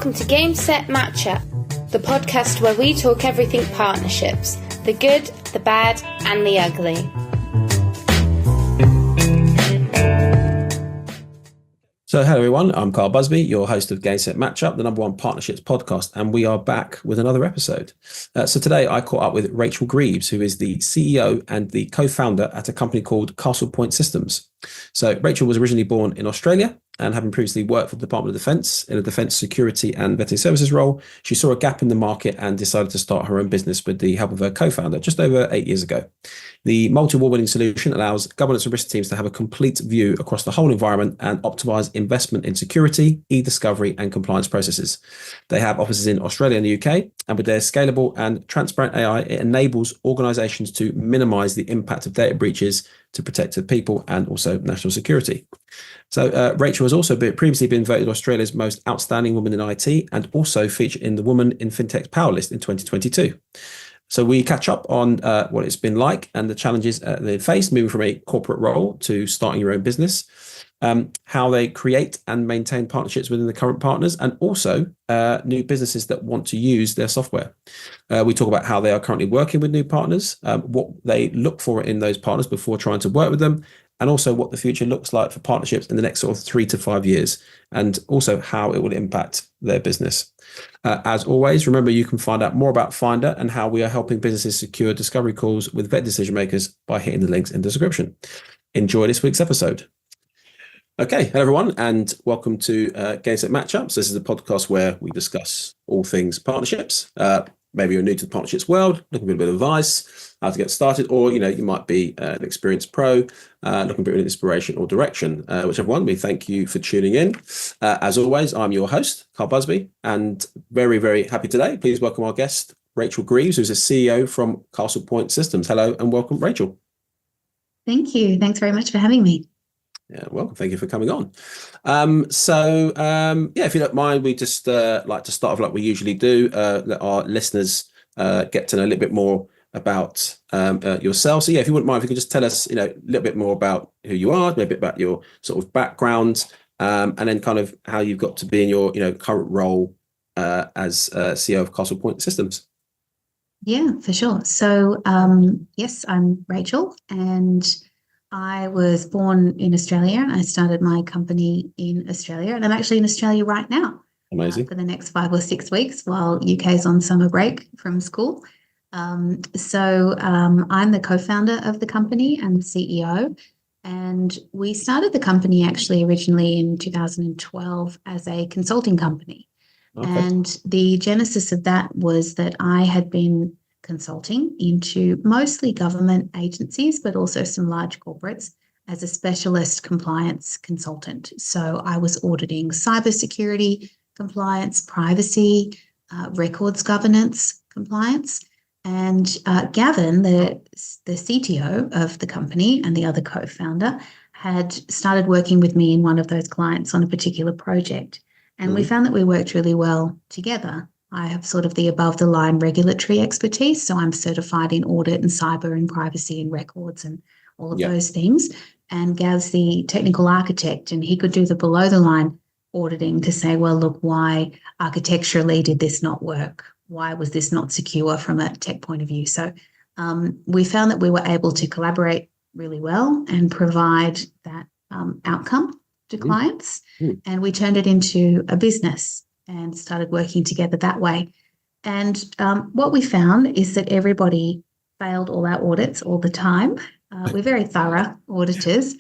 Welcome to Game Set Matchup, the podcast where we talk everything partnerships, the good, the bad, and the ugly. So hello everyone, I'm Carl Busby, your host of Game Set Matchup, the #1 partnerships podcast, and we are back with another episode. So today I caught up with Rachael Greaves, who is the CEO and the co-founder at a company called Castlepoint Systems. So Rachael was originally born in Australia, and having previously worked for the Department of Defence in a defence security and vetting services role, she saw a gap in the market and decided to start her own business with the help of her co-founder just over 8 years ago. The multi-award winning solution allows governance and risk teams to have a complete view across the whole environment and optimize investment in security, e-discovery and compliance processes. They have offices in Australia and the UK, and with their scalable and transparent AI, it enables organizations to minimize the impact of data breaches to protect the people and also national security. So Rachael has also previously been voted Australia's most outstanding woman in IT and also featured in the Woman in FinTech Power List in 2022. So we catch up on what it's been like and the challenges they faced moving from a corporate role to starting your own business, how they create and maintain partnerships within the current partners, and also new businesses that want to use their software. We talk about how they are currently working with new partners, what they look for in those partners before trying to work with them, and also what the future looks like for partnerships in the next sort of 3 to 5 years, and also how it will impact their business. As always, remember you can find out more about Finder and how we are helping businesses secure discovery calls with vet decision makers by hitting the links in the description. Enjoy this week's episode. Okay, hello everyone, and welcome to Game Set Matchups. This is a podcast where we discuss all things partnerships. Maybe you're new to the partnerships world, looking for a bit of advice, how to get started, or you might be an experienced pro, looking for an inspiration or direction. Whichever one, we thank you for tuning in. As always, I'm your host, Carl Busby, and very, very happy today. Please welcome our guest, Rachael Greaves, who's a CEO from Castlepoint Systems. Hello and welcome, Rachael. Thank you. Thanks very much for having me. Yeah, welcome. Thank you for coming on. If you don't mind, we just like to start off like we usually do. Let our listeners get to know a little bit more about yourself. So yeah, if you wouldn't mind, if you could just tell us, a little bit more about who you are, maybe a bit about your sort of background, and then kind of how you've got to be in your, current role as CEO of Castlepoint Systems. Yeah, for sure. So yes, I'm Rachael, and I was born in Australia. I started my company in Australia, and I'm actually in Australia right now. Amazing. For the next 5 or 6 weeks while UK's on summer break from school. I'm the co-founder of the company and the CEO. And we started the company actually originally in 2012 as a consulting company. Okay. And the genesis of that was that I had been consulting into mostly government agencies, but also some large corporates as a specialist compliance consultant. So I was auditing cybersecurity compliance, privacy, records governance compliance. And Gavin, the CTO of the company and the other co-founder, had started working with me in one of those clients on a particular project. And we found that we worked really well together. I have sort of the above the line regulatory expertise. So I'm certified in audit and cyber and privacy and records and all of those things. And Gav's the technical architect, and he could do the below the line auditing to say, well, look, why architecturally did this not work? Why was this not secure from a tech point of view? So we found that we were able to collaborate really well and provide that outcome to clients. And we turned it into a business and started working together that way. And what we found is that everybody failed all our audits all the time. We're very thorough auditors,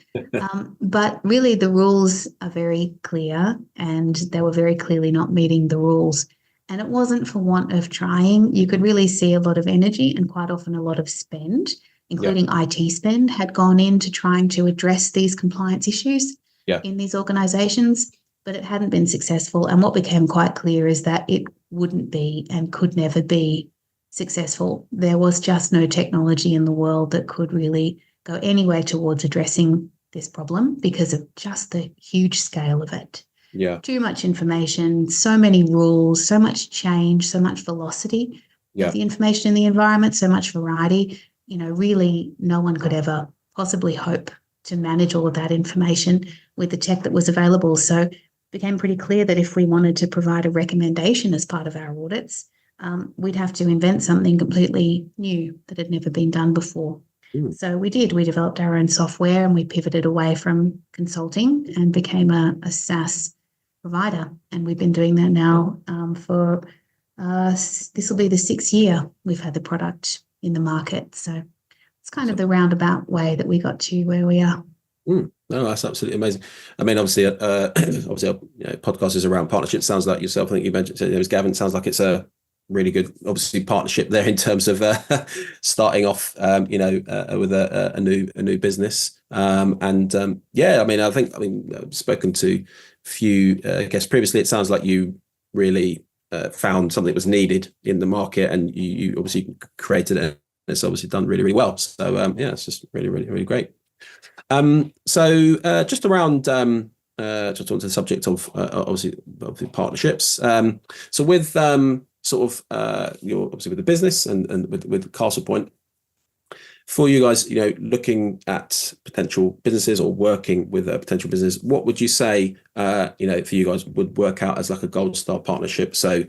but really the rules are very clear, and they were very clearly not meeting the rules. And it wasn't for want of trying. You could really see a lot of energy and quite often a lot of spend, including IT spend, had gone into trying to address these compliance issues in these organisations, but it hadn't been successful. And what became quite clear is that it wouldn't be and could never be successful. There was just no technology in the world that could really go anywhere towards addressing this problem because of just the huge scale of it. Yeah. Too much information, so many rules, so much change, so much velocity of the information in the environment, so much variety. Really no one could ever possibly hope to manage all of that information with the tech that was available. So became pretty clear that if we wanted to provide a recommendation as part of our audits, we'd have to invent something completely new that had never been done before. So we did. We developed our own software and we pivoted away from consulting and became a SaaS provider. And we've been doing that now for this will be the 6th year we've had the product in the market. So it's kind of the roundabout way that we got to where we are. No, that's absolutely amazing. I mean, obviously, podcast is around partnerships. Sounds like yourself. I think you mentioned it was Gavin. Sounds like it's a really good, obviously, partnership there in terms of starting off, with a new business. I mean, I've spoken to a few guests previously. It sounds like you really found something that was needed in the market, and you obviously created it. And it's obviously done really, really well. So it's just really, really, really great. Just around just onto the subject of obviously of the partnerships. So with you're obviously with the business and with Castlepoint, for you guys, looking at potential businesses or working with a potential business, what would you say, for you guys would work out as like a gold star partnership? So,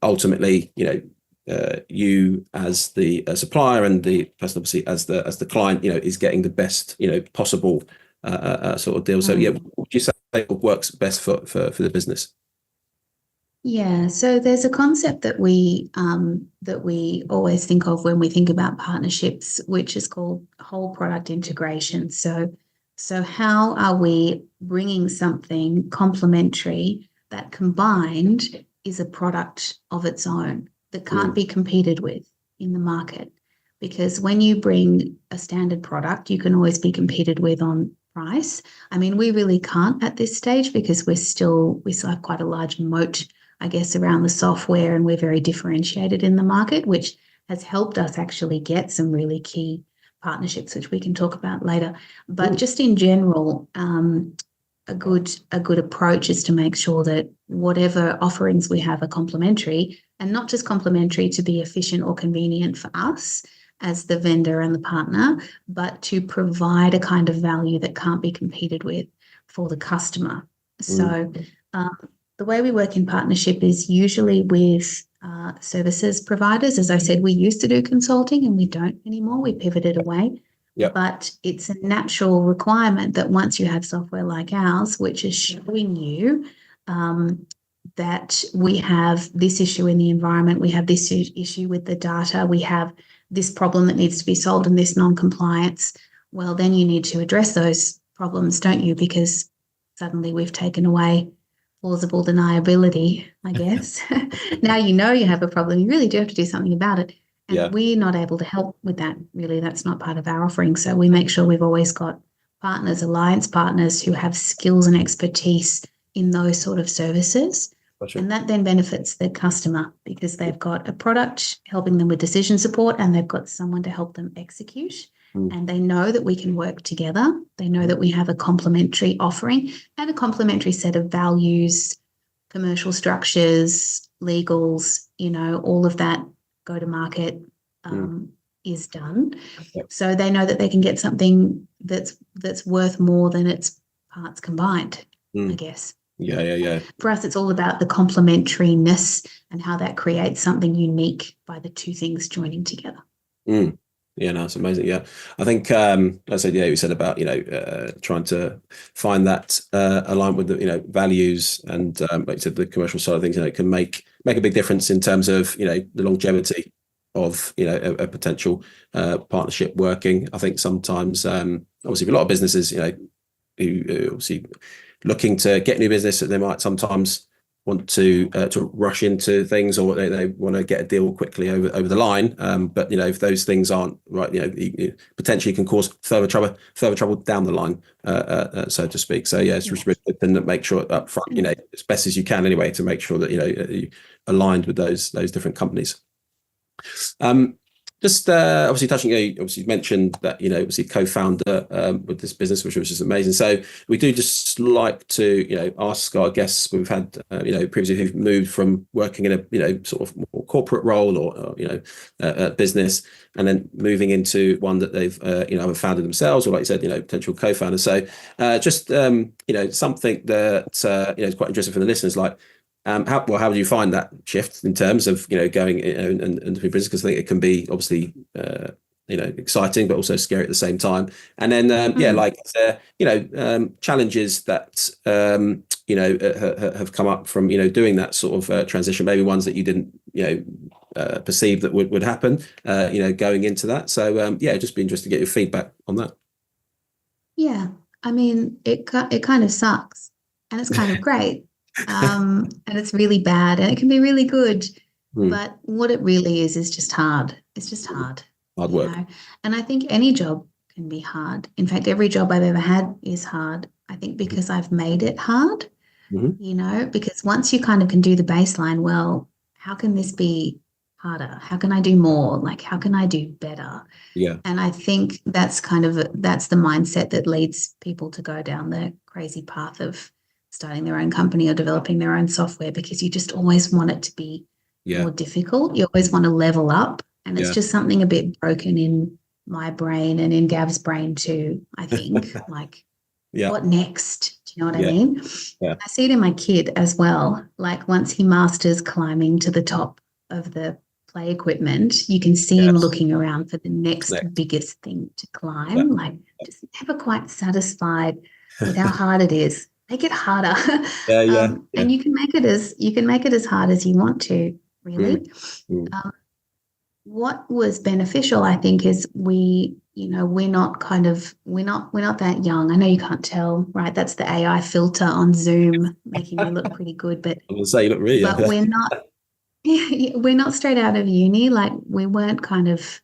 ultimately, you as the supplier and the person obviously as the client, is getting the best, possible sort of deal. So what would you say works best for the business? Yeah, so there's a concept that we always think of when we think about partnerships, which is called whole product integration. So how are we bringing something complementary that combined is a product of its own that can't be competed with in the market? Because when you bring a standard product, you can always be competed with on price. I mean, we really can't at this stage because we still have quite a large moat, I guess, around the software, and we're very differentiated in the market, which has helped us actually get some really key partnerships, which we can talk about later. But just in general, a good approach is to make sure that whatever offerings we have are complementary, and not just complementary to be efficient or convenient for us as the vendor and the partner, but to provide a kind of value that can't be competed with for the customer. So the way we work in partnership is usually with services providers. As I said, we used to do consulting and we don't anymore. We pivoted away. Yep. But it's a natural requirement that once you have software like ours, which is showing you that we have this issue in the environment, we have this issue with the data, we have this problem that needs to be solved and this non-compliance, well, then you need to address those problems, don't you? Because suddenly we've taken away plausible deniability, I guess. Now you have a problem. You really do have to do something about it. And we're not able to help with that, really. That's not part of our offering. So we make sure we've always got partners, alliance partners who have skills and expertise in those sort of services. Gotcha. And that then benefits the customer because they've got a product helping them with decision support and they've got someone to help them execute. And they know that we can work together. They know that we have a complementary offering and a complementary set of values, commercial structures, legals, all of that go-to-market is done. Yep. So they know that they can get something that's worth more than its parts combined, I guess. Yeah. For us, it's all about the complementariness and how that creates something unique by the two things joining together. Yeah, no, it's amazing. Yeah, I think I said, you said about trying to find that alignment with the values and like you said, the commercial side of things. It can make a big difference in terms of the longevity of a potential partnership working. I think sometimes obviously a lot of businesses who obviously looking to get new business, they might sometimes want to rush into things, or they want to get a deal quickly over the line. But if those things aren't right, potentially can cause further trouble down the line, so to speak. So it's just really good to make sure up front, as best as you can anyway, to make sure that you aligned with those different companies. Just obviously touching, you obviously mentioned that, obviously co-founder with this business, which was just amazing. So we do just like to, ask our guests, we've had, previously who've moved from working in a, sort of more corporate role or business, and then moving into one that they've, have founded themselves, or like you said, potential co-founder. So just, something that, is quite interesting for the listeners, like, how do you find that shift in terms of going and doing business? Because I think it can be obviously exciting, but also scary at the same time. And then like challenges that have come up from doing that sort of transition. Maybe ones that you didn't perceive that would happen. Going into that. So just be interested to get your feedback on that. Yeah, I mean, it kind of sucks, and it's kind of great. And it's really bad, and it can be really good. But what it really is just hard. It's just hard. Hard work. And I think any job can be hard. In fact, every job I've ever had is hard. I think because I've made it hard, because once you kind of can do the baseline, well, how can this be harder? How can I do more? Like, how can I do better? Yeah. And I think that's the mindset that leads people to go down the crazy path of starting their own company or developing their own software, because you just always want it to be more difficult. You always want to level up. And it's just something a bit broken in my brain and in Gav's brain too, I think. Like, what next? Do you know what I mean? Yeah. I see it in my kid as well. Like, once he masters climbing to the top of the play equipment, you can see him looking around for the next biggest thing to climb. Like, just never quite satisfied with how hard it is. Make it harder. And you can make it as hard as you want to, really. What was beneficial, I think, is we're not that young. I know you can't tell, right? That's the AI filter on Zoom making me look pretty good, but I'm gonna say you look really young. But we're not straight out of uni. Like, we weren't kind of,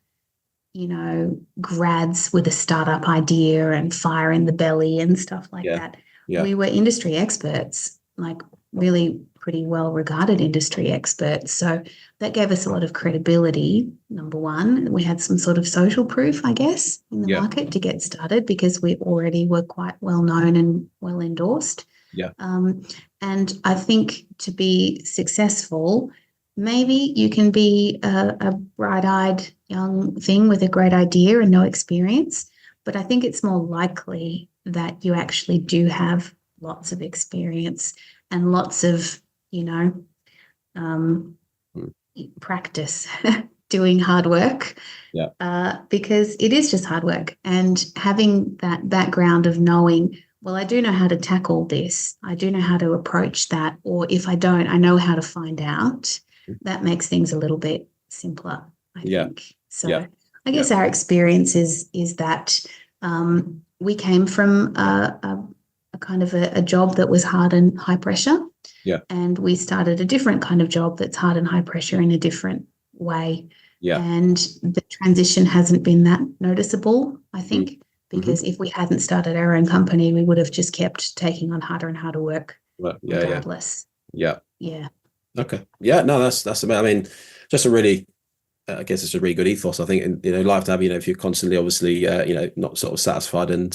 grads with a startup idea and fire in the belly and stuff like that. We were industry experts, like really pretty well regarded industry experts. So that gave us a lot of credibility, number one. We had some sort of social proof, I guess, in the market to get started, because we already were quite well known and well endorsed. And I think to be successful, maybe you can be a bright-eyed young thing with a great idea and no experience, but I think it's more likely that you actually do have lots of experience and lots of, practice doing hard work, because it is just hard work. And having that background of knowing, well, I do know how to tackle this, I do know how to approach that, or if I don't, I know how to find out. That makes things a little bit simpler, I think. So I guess our experience is that we came from a kind of a job that was hard and high pressure. And we started a different kind of job that's hard and high pressure in a different way. And the transition hasn't been that noticeable, I think, because if we hadn't started our own company, we would have just kept taking on harder and harder work regardless. Okay. Yeah, no, that's about, I mean, just a really, I guess it's a really good ethos, I think, in life to have, if you're constantly, obviously, not sort of satisfied and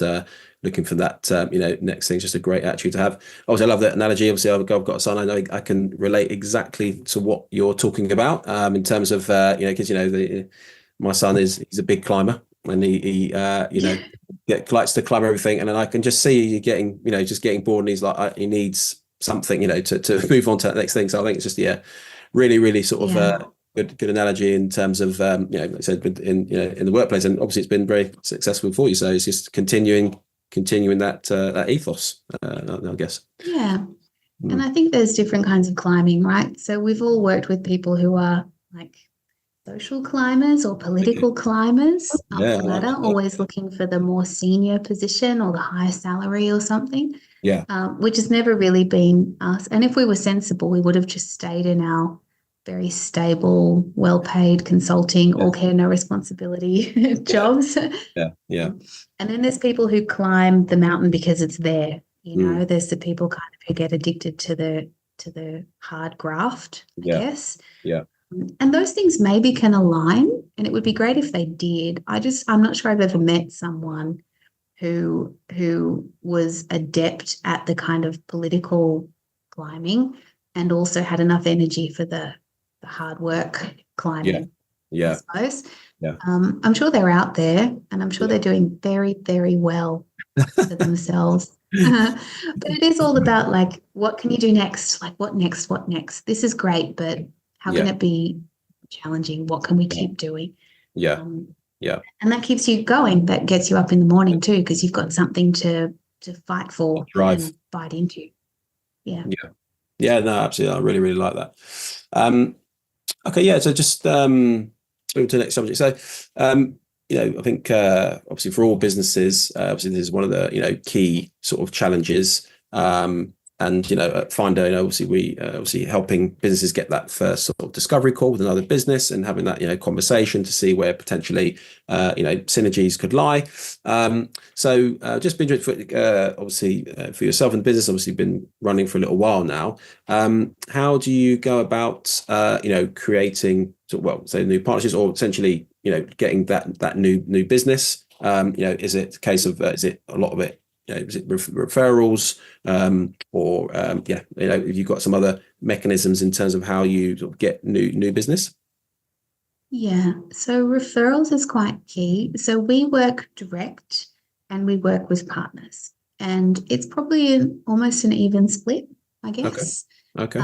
looking for that, next thing, just a great attitude to have. Obviously, I love that analogy. Obviously, I've got a son. I know I can relate exactly to what you're talking about, in terms of, because, my son he's a big climber, and he likes to climb everything. And then I can just see you getting, just getting bored, and he's like, he needs something, to move on to the next thing. So I think it's just, really, really sort of, good analogy in terms of like I said, in the workplace, and obviously it's been very successful for you. So it's just continuing that ethos, I guess. And I think there's different kinds of climbing, right? So we've all worked with people who are like social climbers or political climbers up the ladder, always looking for the more senior position or the higher salary or something. Which has never really been us. And if we were sensible, we would have just stayed in our very stable, well-paid consulting, all care, no responsibility jobs. And then there's people who climb the mountain because it's there. There's the people kind of who get addicted to the hard graft, I guess. And those things maybe can align, and it would be great if they did. I'm not sure I've ever met someone who was adept at the kind of political climbing and also had enough energy for the hard work climbing. Yeah. I suppose. Yeah. I'm sure they're out there, and I'm sure they're doing very, very well for themselves. But it is all about, like, what can you do next? Like, what next? What next? This is great, but how can it be challenging? What can we keep doing? Yeah. And that keeps you going. That gets you up in the morning too, because you've got something to fight for and bite into. Yeah. No, absolutely. I really, really like that. Okay, yeah. So just move to the next subject. So, I think obviously for all businesses, obviously this is one of the key sort of challenges. And at Finder, obviously we obviously helping businesses get that first sort of discovery call with another business and having that conversation to see where potentially synergies could lie. So just been obviously for yourself and business, obviously been running for a little while now. How do you go about creating say new partnerships, or essentially getting that new business? Is it a case of is it a lot of it? Is it referrals, or have you got some other mechanisms in terms of how you sort of get new business? Yeah, so referrals is quite key. So we work direct and we work with partners, and it's probably almost an even split, I guess. Okay.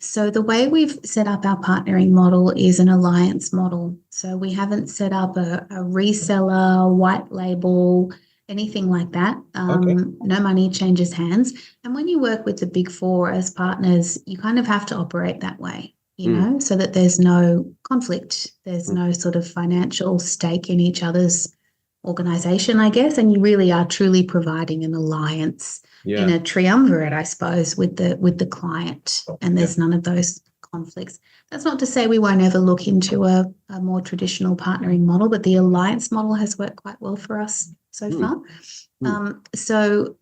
So the way we've set up our partnering model is an alliance model. So we haven't set up a reseller, white label, anything like that. No money changes hands. And when you work with the Big Four as partners, you kind of have to operate that way, so that there's no conflict. There's no sort of financial stake in each other's organization, I guess. And you really are truly providing an alliance in a triumvirate, I suppose, with the client. And there's none of those conflicts. That's not to say we won't ever look into a more traditional partnering model, but the alliance model has worked quite well for us so far. So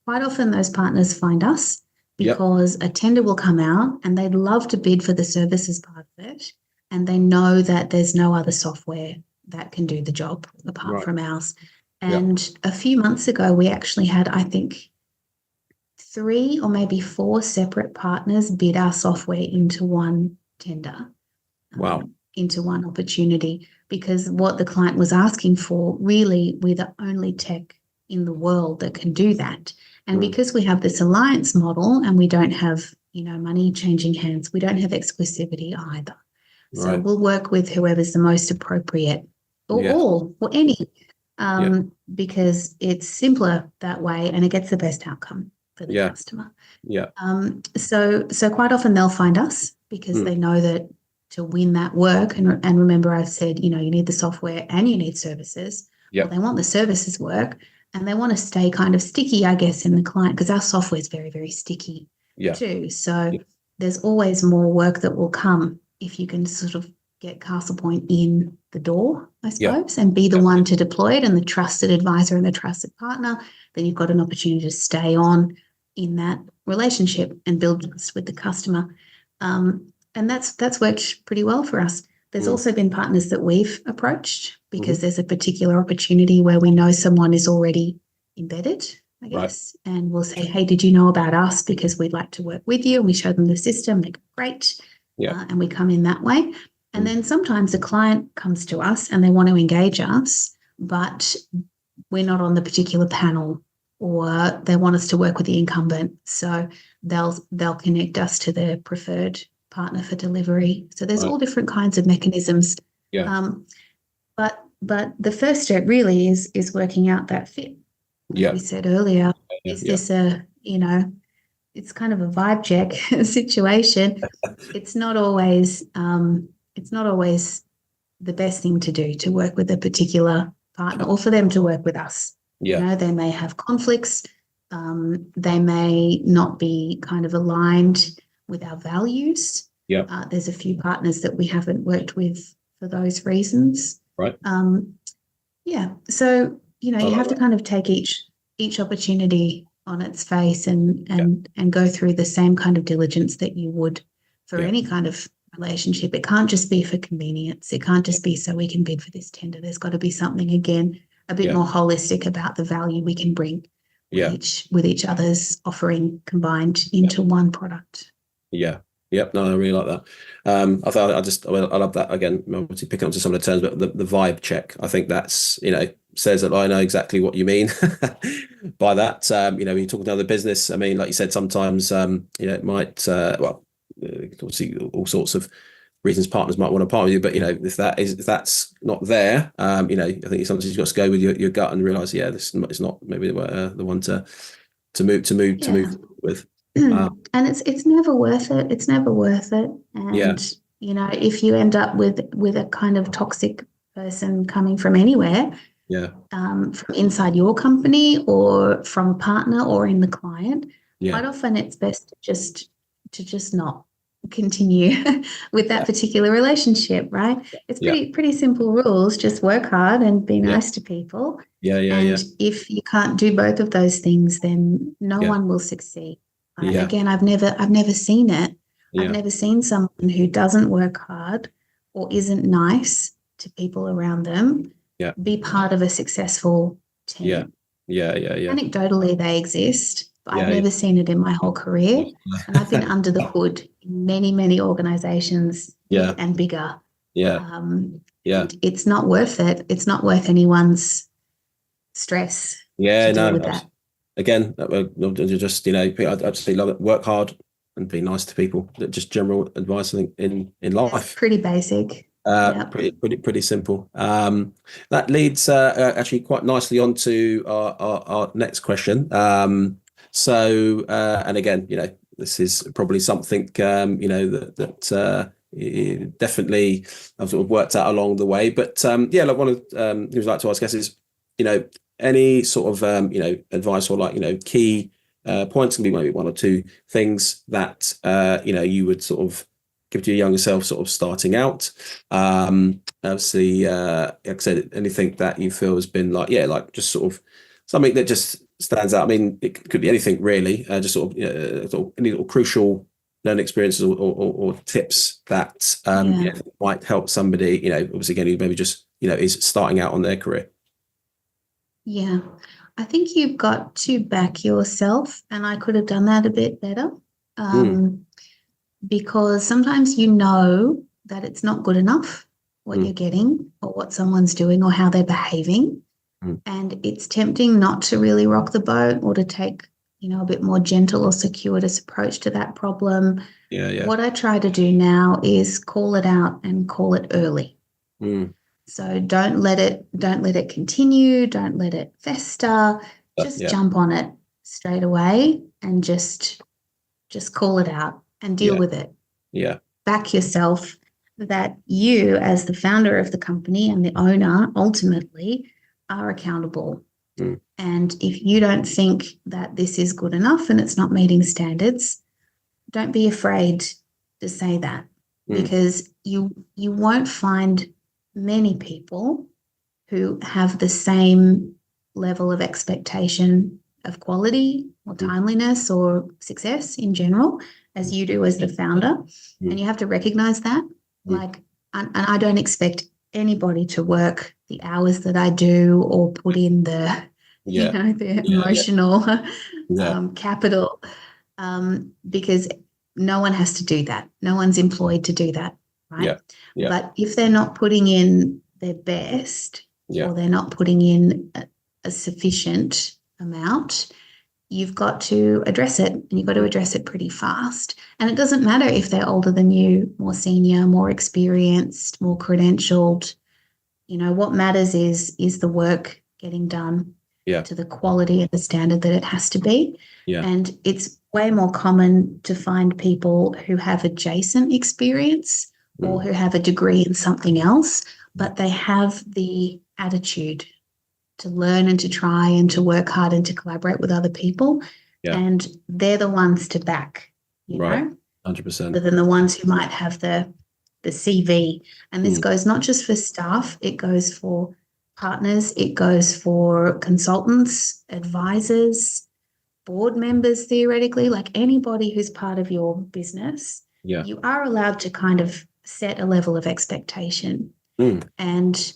quite often those partners find us because a tender will come out and they'd love to bid for the services part of it, and they know that there's no other software that can do the job apart from ours. And a few months ago, we actually had, I think, 3 or maybe 4 separate partners bid our software into one tender. Into one opportunity, because what the client was asking for, really, we're the only tech in the world that can do that. And because we have this alliance model and we don't have, money changing hands, we don't have exclusivity either. So we'll work with whoever's the most appropriate, or all, or any, because it's simpler that way and it gets the best outcome for the customer. So quite often they'll find us because they know that to win that work, and remember I've said, you need the software and you need services. Well, they want the services work and they want to stay kind of sticky, I guess, in the client, because our software is very, very sticky too. So there's always more work that will come if you can sort of get Castlepoint in the door, I suppose, and be the one to deploy it and the trusted advisor and the trusted partner. Then you've got an opportunity to stay on in that relationship and build trust with the customer. And that's worked pretty well for us. There's also been partners that we've approached because there's a particular opportunity where we know someone is already embedded, I guess, and we'll say, hey, did you know about us? Because we'd like to work with you. And we show them the system. They go, great. And we come in that way. And then sometimes a client comes to us and they want to engage us, but we're not on the particular panel, or they want us to work with the incumbent. So they'll connect us to their preferred partner for delivery. So there's all different kinds of mechanisms. But the first step really is working out that fit. As we said earlier, is this it's kind of a vibe check situation. It's not always the best thing to do to work with a particular partner or for them to work with us. They may have conflicts. They may not be kind of aligned with our values. There's a few partners that we haven't worked with for those reasons. So you have to kind of take each opportunity on its face and go through the same kind of diligence that you would for any kind of relationship. It can't just be for convenience. It can't just be so we can bid for this tender. There's got to be something, again, a bit more holistic about the value we can bring with each other's offering combined into one product. Yeah. Yep. No, I really like that. I love that. Again, obviously picking up to some of the terms, but the vibe check, I think that's, says that I know exactly what you mean by that. When you're talking to other business, I mean, like you said, sometimes, it might, obviously all sorts of reasons partners might want to partner with you, but if that's not there, I think sometimes you've got to go with your gut and realize, this is not maybe the one to move with. And it's never worth it. It's never worth it. And if you end up with a kind of toxic person coming from anywhere, from inside your company or from a partner or in the client, quite often it's best to just not continue with that particular relationship, right? It's pretty simple rules. Just work hard and be nice to people. If you can't do both of those things, then no one will succeed. Again, I've never seen it. I've never seen someone who doesn't work hard or isn't nice to people around them be part of a successful team. Anecdotally, they exist, but I've never seen it in my whole career. And I've been under the hood in many, many organizations and bigger. And it's not worth it. It's not worth anyone's stress to deal with that. Again, just I'd say love it. Work hard and be nice to people. Just general advice, I think, in life. It's pretty basic. Pretty simple. That leads actually quite nicely on to our next question. And again, this is probably something that definitely I've sort of worked out along the way. But like one of things I'd like to ask guys is, any sort of advice or key points, can be maybe one or two things that you would sort of give to your younger self sort of starting out. Obviously, like I said, anything that you feel has been just sort of something that just stands out. I mean, it could be anything really, just sort of any little crucial learning experiences or tips that might help somebody, obviously again, who maybe just, is starting out on their career. Yeah, I think you've got to back yourself, and I could have done that a bit better. Because sometimes that it's not good enough what you're getting or what someone's doing or how they're behaving. And it's tempting not to really rock the boat or to take, a bit more gentle or circuitous approach to that problem. What I try to do now is call it out and call it early. So don't let it continue, don't let it fester, just jump on it straight away and just call it out and deal with it. Back yourself that you, as the founder of the company and the owner, ultimately are accountable. And if you don't think that this is good enough and it's not meeting standards, don't be afraid to say that, because you won't find many people who have the same level of expectation of quality or timeliness or success in general as you do as the founder. And you have to recognize that. And I don't expect anybody to work the hours that I do or put in the emotional capital, because no one has to do that. No one's employed to do that, right? But if they're not putting in their best or they're not putting in a sufficient amount, you've got to address it, and you've got to address it pretty fast. And it doesn't matter if they're older than you, more senior, more experienced, more credentialed. What matters is the work getting done to the quality and the standard that it has to be. And it's way more common to find people who have adjacent experience or who have a degree in something else, but they have the attitude to learn and to try and to work hard and to collaborate with other people. And they're the ones to back, you know, 100%. Rather than the ones who might have the CV. And this goes not just for staff, it goes for partners, it goes for consultants, advisors, board members, theoretically, like anybody who's part of your business. Yeah. you are allowed to kind of set a level of expectation. And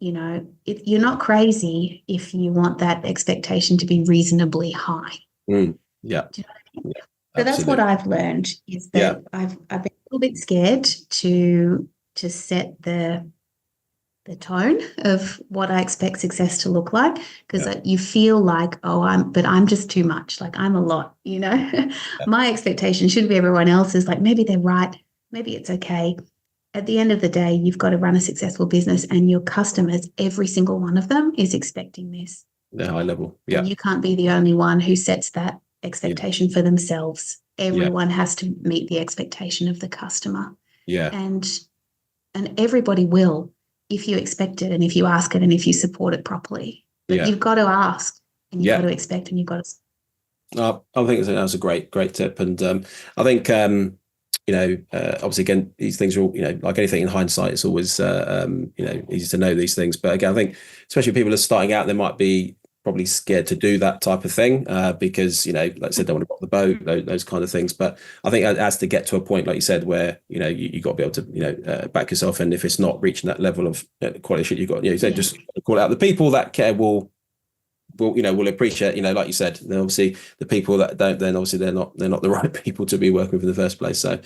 you're not crazy if you want that expectation to be reasonably high. Yeah. Do you know what I mean? Yeah. So that's what Absolutely. I've learned, is that I've been a little bit scared to set the tone of what I expect success to look like, because you feel like, I'm just too much. Like, I'm a lot, My expectation shouldn't be everyone else's. Like, maybe they're right. Maybe it's okay. At the end of the day, you've got to run a successful business, and your customers, every single one of them, is expecting this. The high level. Yeah. And you can't be the only one who sets that expectation for themselves. Everyone has to meet the expectation of the customer. Yeah. And everybody will, if you expect it and if you ask it and if you support it properly. But you've got to ask, and you've got to expect, and you've got to. I think that was a great tip. And I think, obviously, again, these things are all, like anything in hindsight, it's always, easy to know these things. But again, I think especially people are starting out, they might be probably scared to do that type of thing because, like I said, they want to rock the boat, those kind of things. But I think it has to get to a point, like you said, where, you got to be able to, back yourself. And if it's not reaching that level of quality shit, you've got, just call it out. The people that care will appreciate, like you said. Then obviously the people that don't, then obviously they're not the right people to be working with in the first place. So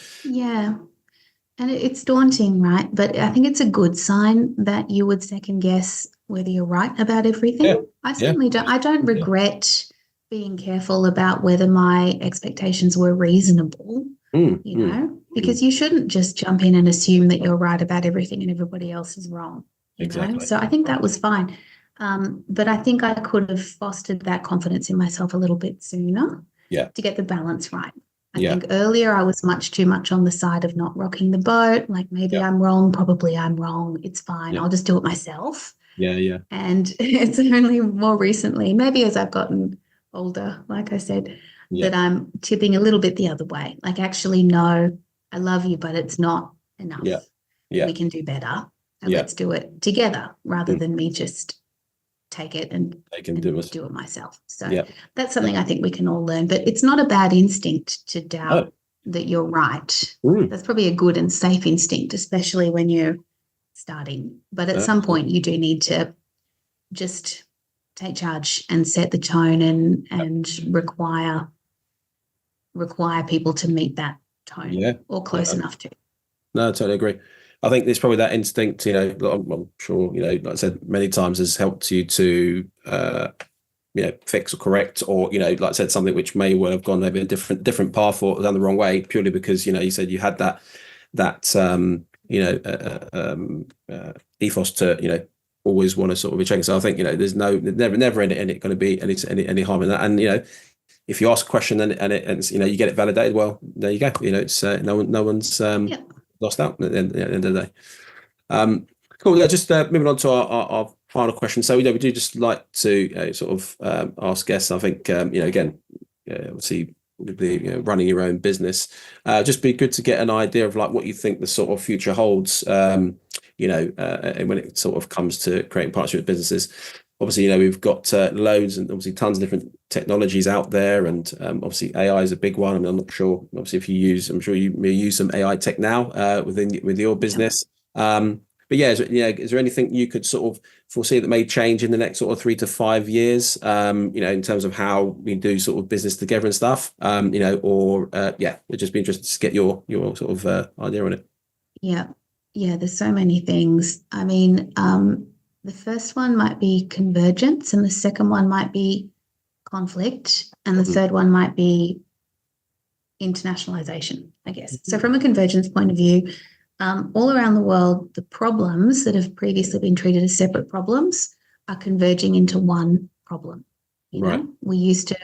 and it's daunting, right? But I think it's a good sign that you would second guess whether you're right about everything. I certainly don't. I don't regret being careful about whether my expectations were reasonable. Because you shouldn't just jump in and assume that you're right about everything and everybody else is wrong. Exactly. So I think that was fine. But I think I could have fostered that confidence in myself a little bit sooner to get the balance right. I think earlier I was too much on the side of not rocking the boat. Like, maybe I'm wrong, probably I'm wrong. It's fine. I'll just do it myself. And it's only more recently, maybe as I've gotten older, like I said, that I'm tipping a little bit the other way. Like, actually, no, I love you, but it's not enough. We can do better. And let's do it together rather than me just take it and do it myself. So that's something I think we can all learn. But it's not a bad instinct to doubt that you're right. That's probably a good and safe instinct, especially when you're starting. But at some point you do need to just take charge and set the tone and require people to meet that tone or close enough to. No, I totally agree. I think there's probably that instinct, I'm sure, like I said, many times has helped you to, fix or correct, or, like I said, something which may well have gone maybe a different path or down the wrong way, purely because, you said you had that ethos to, always want to sort of be checking. So I think, there's never in it going to be any harm in that. And, if you ask a question and you get it validated, well, there you go. It's no one's lost out at the end of the day. Cool. Yeah, just moving on to our final question. So we do just like to sort of ask guests. I think again, obviously, running your own business, just be good to get an idea of like what you think the sort of future holds. And when it sort of comes to creating partnership with businesses. Obviously, we've got loads and obviously tons of different technologies out there, and obviously AI is a big one. I mean, I'm not sure. Obviously, I'm sure you may use some AI tech now with your business. But is there anything you could sort of foresee that may change in the next sort of 3 to 5 years? In terms of how we do sort of business together and stuff. It'd just be interesting to get your sort of idea on it. Yeah, there's so many things. I mean, the first one might be convergence, and the second one might be conflict, and the third one might be internationalization, I guess. So from a convergence point of view, all around the world, the problems that have previously been treated as separate problems are converging into one problem. We used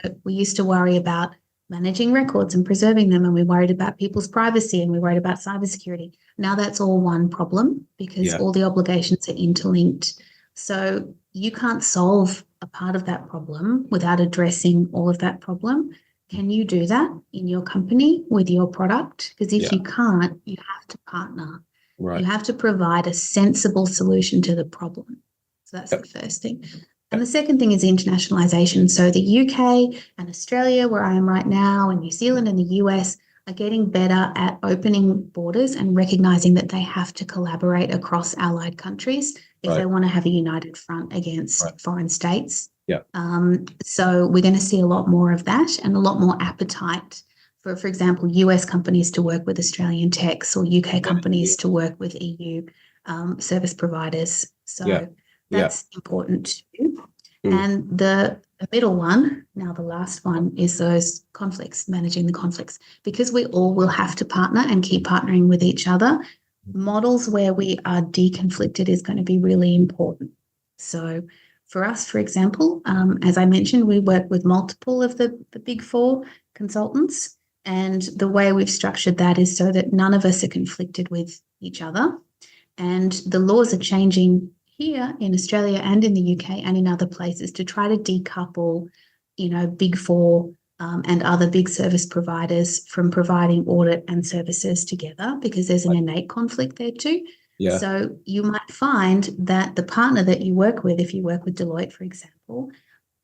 to worry about managing records and preserving them, and we worried about people's privacy, and we worried about cybersecurity. Now that's all one problem because all the obligations are interlinked. So you can't solve a part of that problem without addressing all of that problem. Can you do that in your company with your product? Because if you can't, you have to partner. You have to provide a sensible solution to the problem. So that's the first thing. And the second thing is internationalization. So the UK and Australia, where I am right now, and New Zealand and the US are getting better at opening borders and recognizing that they have to collaborate across allied countries if they want to have a united front against foreign states. Yeah. So we're going to see a lot more of that and a lot more appetite for example, US companies to work with Australian techs or UK companies to work with EU service providers. So that's important too. And the middle one, now the last one, is those conflicts, managing the conflicts, because we all will have to partner and keep partnering with each other. Models where we are deconflicted is going to be really important. So for us, for example, as I mentioned, we work with multiple of the big four consultants. And the way we've structured that is so that none of us are conflicted with each other. And the laws are changing here in Australia and in the UK and in other places to try to decouple, big four and other big service providers from providing audit and services together, because there's an innate conflict there too. Yeah. So you might find that the partner that you work with, if you work with Deloitte, for example,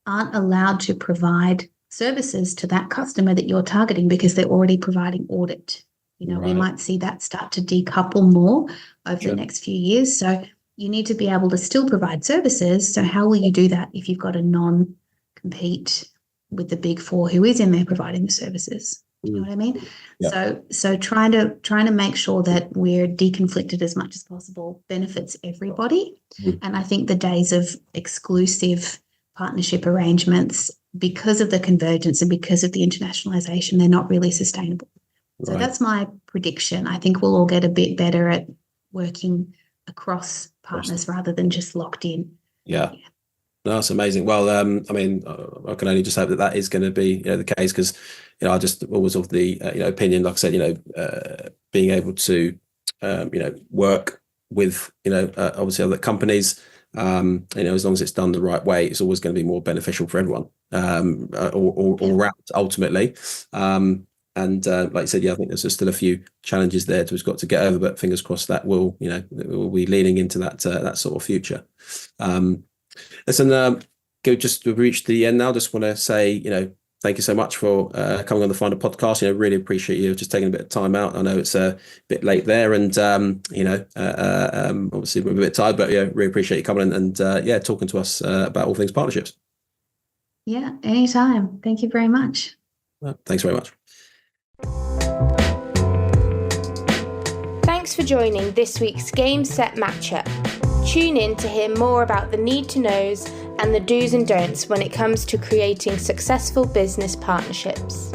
aren't allowed to provide services to that customer that you're targeting because they're already providing audit. We might see that start to decouple more over the next few years. So you need to be able to still provide services. So how will you do that if you've got a non-compete with the big four who is in there providing the services? You know what I mean? Yeah. So trying to make sure that we're deconflicted as much as possible benefits everybody. And I think the days of exclusive partnership arrangements, because of the convergence and because of the internationalization, they're not really sustainable. So that's my prediction. I think we'll all get a bit better at working across partners rather than just locked in. Yeah. No, that's amazing. Well, I can only just hope that is going to be the case, because I just always of the opinion, like I said, being able to work with obviously other companies, as long as it's done the right way, it's always going to be more beneficial for everyone, all around ultimately. And like you said, I think there's still a few challenges there we've got to get over, but fingers crossed that we'll be leaning into that sort of future. Listen, we've reached the end now. Just want to say, thank you so much for coming on the Finder podcast. Really appreciate you just taking a bit of time out. I know it's a bit late there, and obviously we're a bit tired, but really appreciate you coming and talking to us about all things partnerships. Yeah, anytime. Thank you very much. Well, thanks very much. Thanks for joining this week's Game Set Matchup. Tune in to hear more about the need to knows and the do's and don'ts when it comes to creating successful business partnerships.